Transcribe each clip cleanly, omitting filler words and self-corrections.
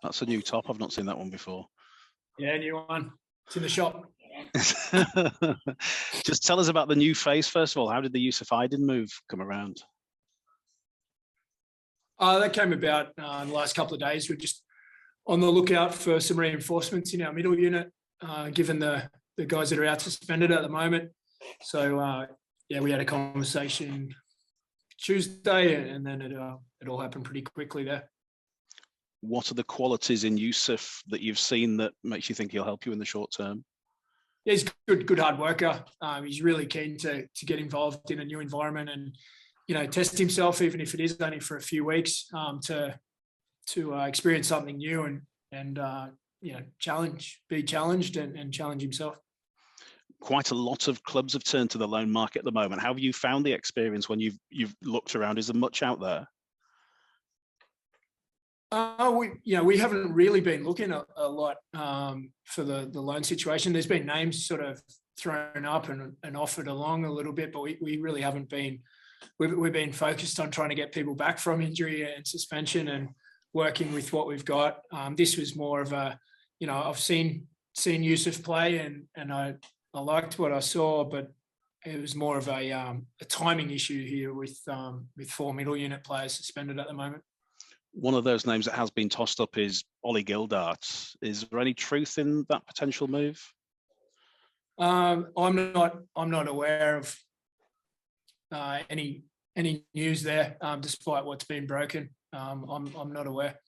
That's a new top. I've not seen that one before. Yeah, new one. It's in the shop. Just tell us about the new face, first of all. How did the Yusuf Aydin move come around? That came about in the last couple of days. We're just on the lookout for some reinforcements in our middle unit, given the guys that are out suspended at the moment. So, yeah, we had a conversation Tuesday, and then it all happened pretty quickly there. What are the qualities in Yusuf that you've seen that makes you think he'll help you in the short term? Yeah, he's good hard worker. He's really keen to get involved in a new environment and, test himself, even if it is only for a few weeks, to experience something new and be challenged and challenge himself. Quite a lot of clubs have turned to the loan market at the moment. How have you found the experience when you've looked around? Is there much out there? We haven't really been looking a lot for the loan situation. There's been names sort of thrown up and offered along a little bit, but we really haven't been. We've been focused on trying to get people back from injury and suspension and working with what we've got. This was more of a, I've seen Yusuf play and I liked what I saw, but it was more of a timing issue here with 4 middle unit players suspended at the moment. One of those names that has been tossed up is Ollie Gildart. Is there any truth in that potential move? I'm not aware of any news there, despite what's been broken. I'm not aware.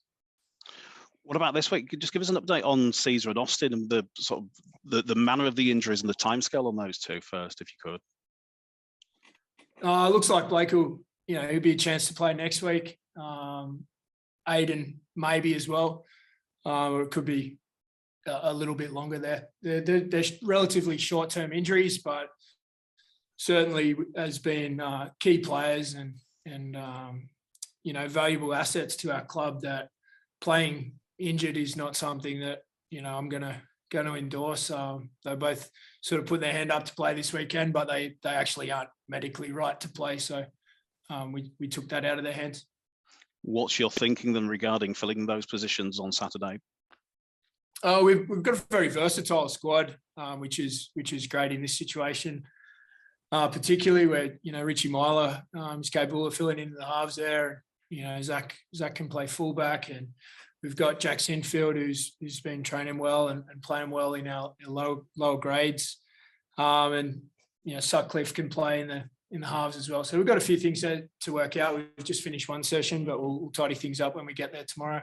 What about this week? Could you just give us an update on Caesar and Austin and the sort of the manner of the injuries and the timescale on those two first, if you could? Looks like Blake will, he'll be a chance to play next week. Aiden maybe as well, or it could be a little bit longer there. They're relatively short-term injuries, but certainly has been key players and valuable assets to our club. That playing injured is not something that I'm going to endorse. They both sort of put their hand up to play this weekend, but they actually aren't medically right to play. So we took that out of their hands. What's your thinking then regarding filling those positions on Saturday? We've got a very versatile squad, which is great in this situation, particularly where Richie Myler is capable of filling in the halves there. Zach can play fullback, and we've got Jack Sinfield who's been training well and playing well in our lower grades, and Sutcliffe can play in the halves as well. So we've got a few things to work out. We've just finished one session, but we'll tidy things up when we get there tomorrow.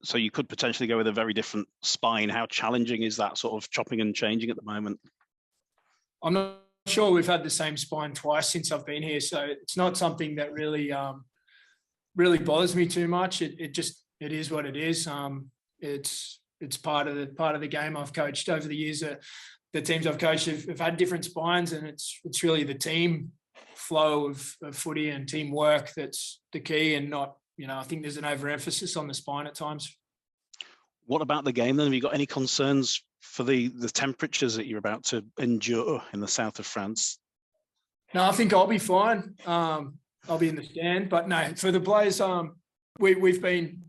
So you could potentially go with a very different spine. How challenging is that sort of chopping and changing at the moment? I'm not sure we've had the same spine twice since I've been here, so it's not something that really bothers me too much. It is what it is. It's part of the game. I've coached over the years. The teams I've coached have had different spines, and it's really the team flow of footy and teamwork that's the key, and not, I think there's an overemphasis on the spine at times. What about the game then? Have you got any concerns for the temperatures that you're about to endure in the south of France? No, I think I'll be fine. I'll be in the stand, but no, for the players, we've been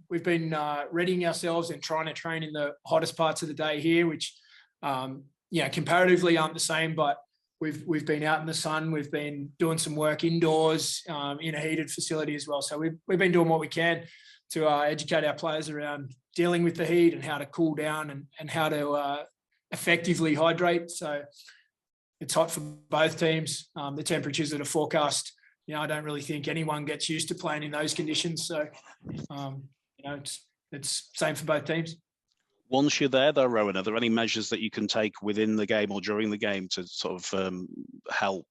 readying ourselves and trying to train in the hottest parts of the day here, which comparatively aren't the same, but we've been out in the sun. We've been doing some work indoors in a heated facility as well. So we've been doing what we can to educate our players around dealing with the heat and how to cool down and how to effectively hydrate. So it's hot for both teams. The temperatures that are forecast, I don't really think anyone gets used to playing in those conditions. So, it's same for both teams. Once you're there, though, Rohan, are there any measures that you can take within the game or during the game to sort of help?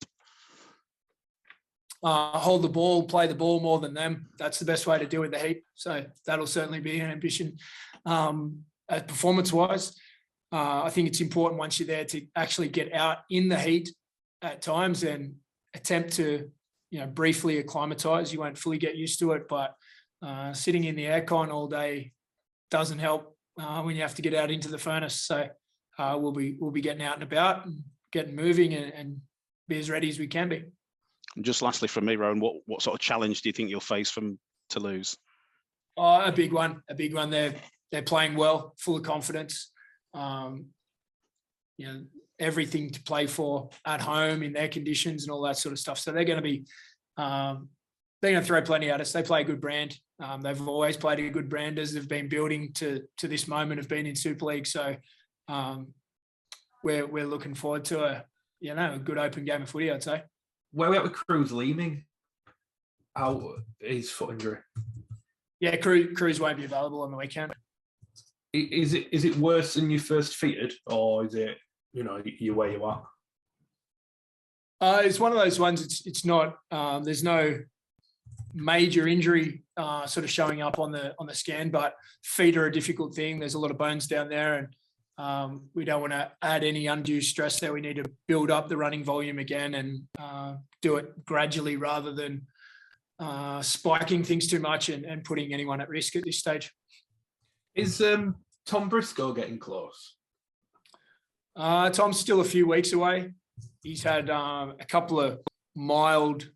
Hold the ball, play the ball more than them. That's the best way to deal with the heat. So that'll certainly be an ambition. Performance-wise, I think it's important once you're there to actually get out in the heat at times and attempt to, briefly acclimatise. You won't fully get used to it, but sitting in the aircon all day doesn't help when you have to get out into the furnace. So we'll be getting out and about and getting moving and be as ready as we can be. And just lastly from me, Rohan, what sort of challenge do you think you'll face from Toulouse? Oh, a big one. They're playing well, full of confidence. Everything to play for at home in their conditions and all that sort of stuff. So they're going to be, they're going to throw plenty at us. They play a good brand. They've always played a good brand as they've been building to this moment of being in Super League. So we're looking forward to a good open game of footy, I'd say. Where are we at with Cruz leaving? Out his foot injury. Yeah, Cruz won't be available on the weekend. Is it worse than you first feared, or is it you where you are? It's one of those ones. It's not. There's no major injury sort of showing up on the scan, but feet are a difficult thing. There's a lot of bones down there, and we don't want to add any undue stress there. We need to build up the running volume again and do it gradually rather than spiking things too much and putting anyone at risk at this stage. Is Tom Briscoe getting close? Tom's still a few weeks away. He's had a couple of mild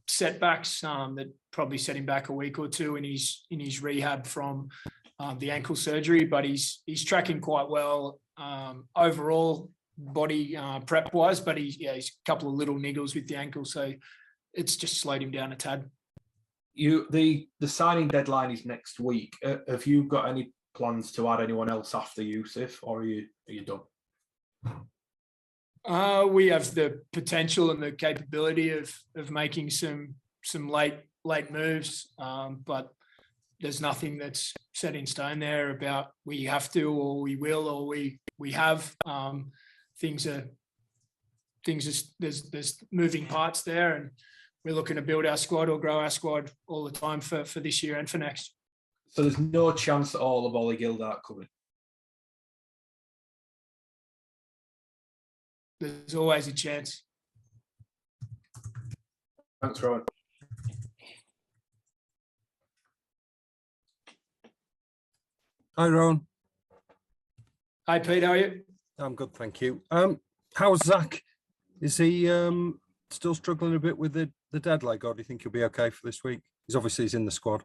setbacks that probably set him back a week or two in his rehab from the ankle surgery, but he's tracking quite well overall body prep wise. But he's a couple of little niggles with the ankle, so it's just slowed him down a tad. The signing deadline is next week. Have you got any plans to add anyone else after Yusuf, or are you done? We have the potential and the capability of making some late moves, but there's nothing that's set in stone there about we have to or we will or we have. There's moving parts there, and we're looking to build our squad or grow our squad all the time for this year and for next. So there's no chance at all of Ollie Gildart coming? There's always a chance. Thanks, Rohan. Hi, Rohan. Hi, Pete. How are you? I'm good, thank you. How's Zach? Is he still struggling a bit with the dead leg, or do you think he'll be okay for this week? He's in the squad.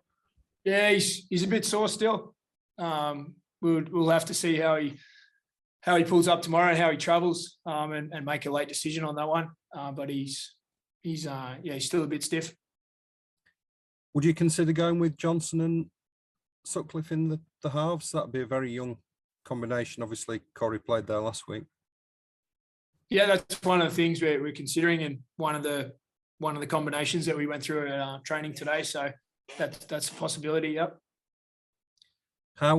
Yeah, he's a bit sore still. We'll have to see how he pulls up tomorrow and how he travels, and make a late decision on that one. But he's still a bit stiff. Would you consider going with Johnson and Sutcliffe in the halves? That'd be a very young combination. Obviously, Corey played there last week. Yeah, that's one of the things we're considering, and one of the combinations that we went through at training today. So that's a possibility. Yep. How?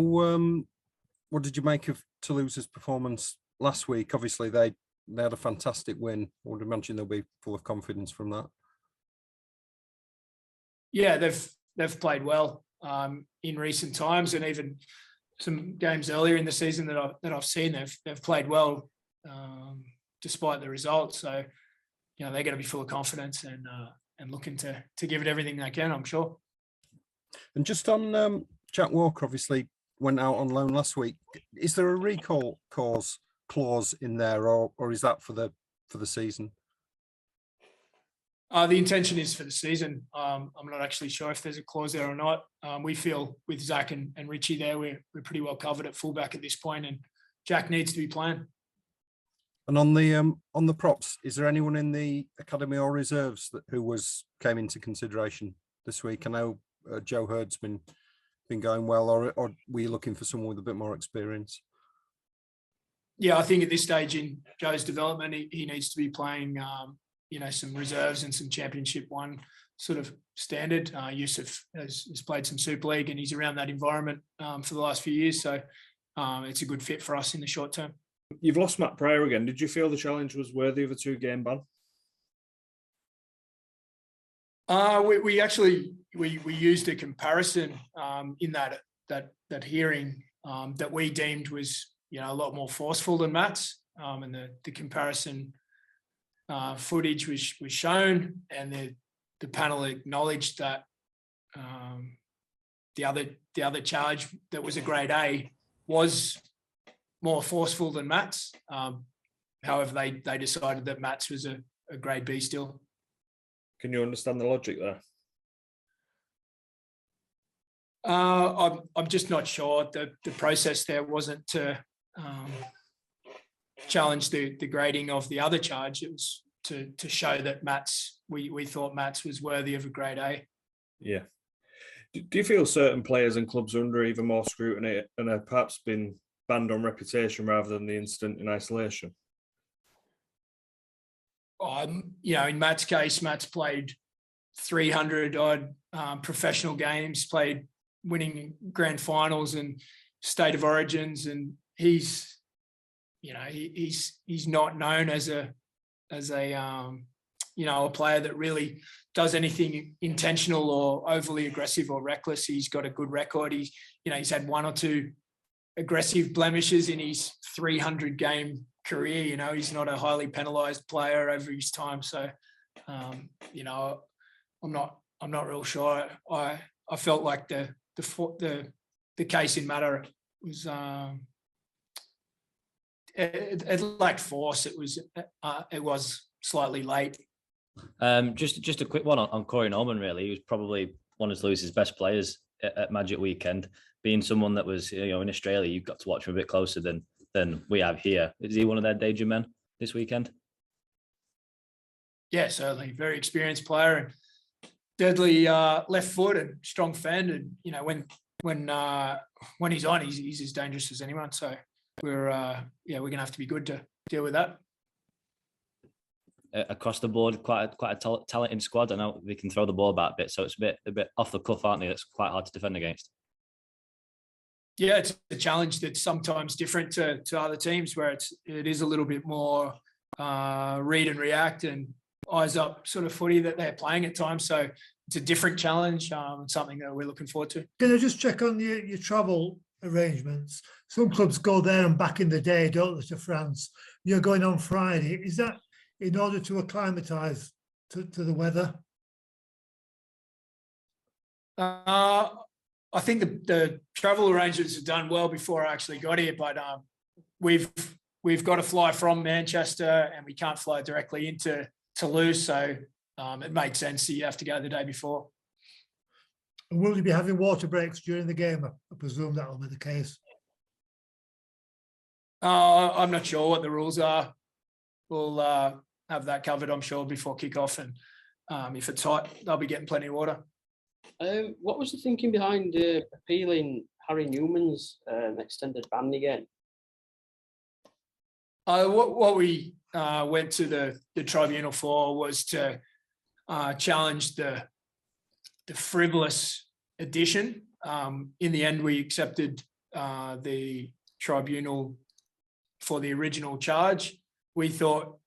What did you make of Toulouse's performance last week? Obviously, they had a fantastic win. I would imagine they'll be full of confidence from that. Yeah, they've played well in recent times, and even some games earlier in the season that I've seen, they've played well despite the results. So, they're going to be full of confidence and looking to give it everything they can, I'm sure. And just on Jack Walker, obviously went out on loan last week. Is there a recall clause in there, or is that for the season? The intention is for the season. I'm not actually sure if there's a clause there or not. We feel with Zach and Richie there, we're pretty well covered at fullback at this point, and Jack needs to be playing. And on the props, is there anyone in the academy or reserves who came into consideration this week? I know Joe Hurd's been going well, or were you looking for someone with a bit more experience? Yeah, I think at this stage in Joe's development, he needs to be playing, some reserves and some Championship 1 sort of standard. Yusuf has played some Super League, and he's around that environment for the last few years. So it's a good fit for us in the short term. You've lost Matt Pryor again. Did you feel the challenge was worthy of a 2-game ban? We actually used a comparison in that hearing that we deemed was a lot more forceful than Matt's, and the comparison footage was shown, and the panel acknowledged that the other charge that was a grade A was more forceful than Matt's. However, they decided that Matt's was a grade B still. Can you understand the logic there? I'm just not sure. The process there wasn't to challenge the grading of the other charge. It was to show that we thought Mats was worthy of a grade A. Yeah. Do you feel certain players and clubs are under even more scrutiny and have perhaps been banned on reputation rather than the incident in isolation? In Matt's case, Matt's played 300 odd professional games, played winning grand finals and state of origins, and he's not known as a player that really does anything intentional or overly aggressive or reckless. He's got a good record. He's had one or two aggressive blemishes in his 300 game career. He's not a highly penalised player over his time. So, I'm not real sure. I felt like the case in matter was it lacked force. It was slightly late. Just a quick one on Corey Norman. Really, he was probably one of Lewis's best players at Magic Weekend. Being someone that was in Australia, you've got to watch him a bit closer than we have here. Is he one of their danger men this weekend? Yeah, certainly. Very experienced player and deadly left foot and strong fend. And when he's on, he's as dangerous as anyone. So we're gonna have to be good to deal with that. Across the board, quite a talented squad. I know they can throw the ball about a bit, so it's a bit off the cuff, aren't they? That's quite hard to defend against. Yeah, it's a challenge that's sometimes different to other teams, where it is a little bit more read and react and eyes up sort of footy that they're playing at times. So it's a different challenge, something that we're looking forward to. Can I just check on your travel arrangements? Some clubs go there and back in the day, don't they, to France? You're going on Friday. Is that in order to acclimatise to the weather? I think the travel arrangements are done well before I actually got here, but we've got to fly from Manchester and we can't fly directly into Toulouse, so it made sense that you have to go the day before. And will you be having water breaks during the game? I presume that will be the case. I'm not sure what the rules are. We'll have that covered, I'm sure, before kickoff, and if it's hot, they'll be getting plenty of water. What was the thinking behind appealing Harry Newman's extended ban again? What we went to the tribunal for was to challenge the frivolous addition. In the end, we accepted the tribunal for the original charge. We thought,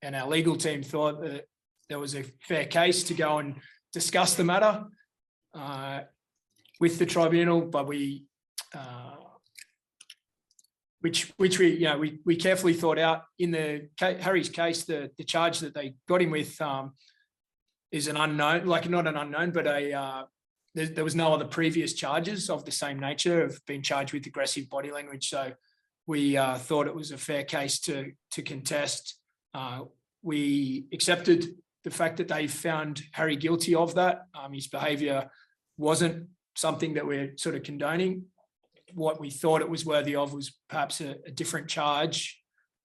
and our legal team thought, that there was a fair case to go and discuss the matter with the tribunal, but we carefully thought out. In Harry's case, the charge that they got him with is an unknown, like not an unknown, but there was no other previous charges of the same nature of being charged with aggressive body language. So we thought it was a fair case to contest. We accepted the fact that they found Harry guilty of that. His behaviour wasn't something that we're sort of condoning. What we thought it was worthy of was perhaps a different charge.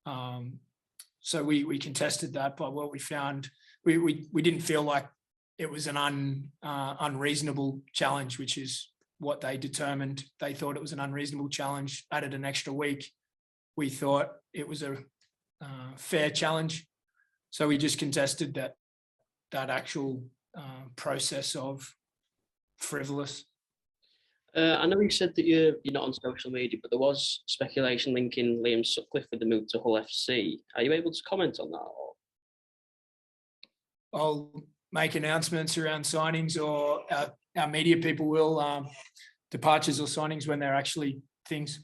So we contested that, but what we found, we didn't feel like it was an unreasonable challenge, which is what they determined. They thought it was an unreasonable challenge, added an extra week. We thought it was a fair challenge. So we just contested that actual process of frivolous. I know you said that you're not on social media, but there was speculation linking Liam Sutcliffe with the move to Hull FC. Are you able to comment on that? Or? I'll make announcements around signings, or our media people will, departures or signings when they're actually things.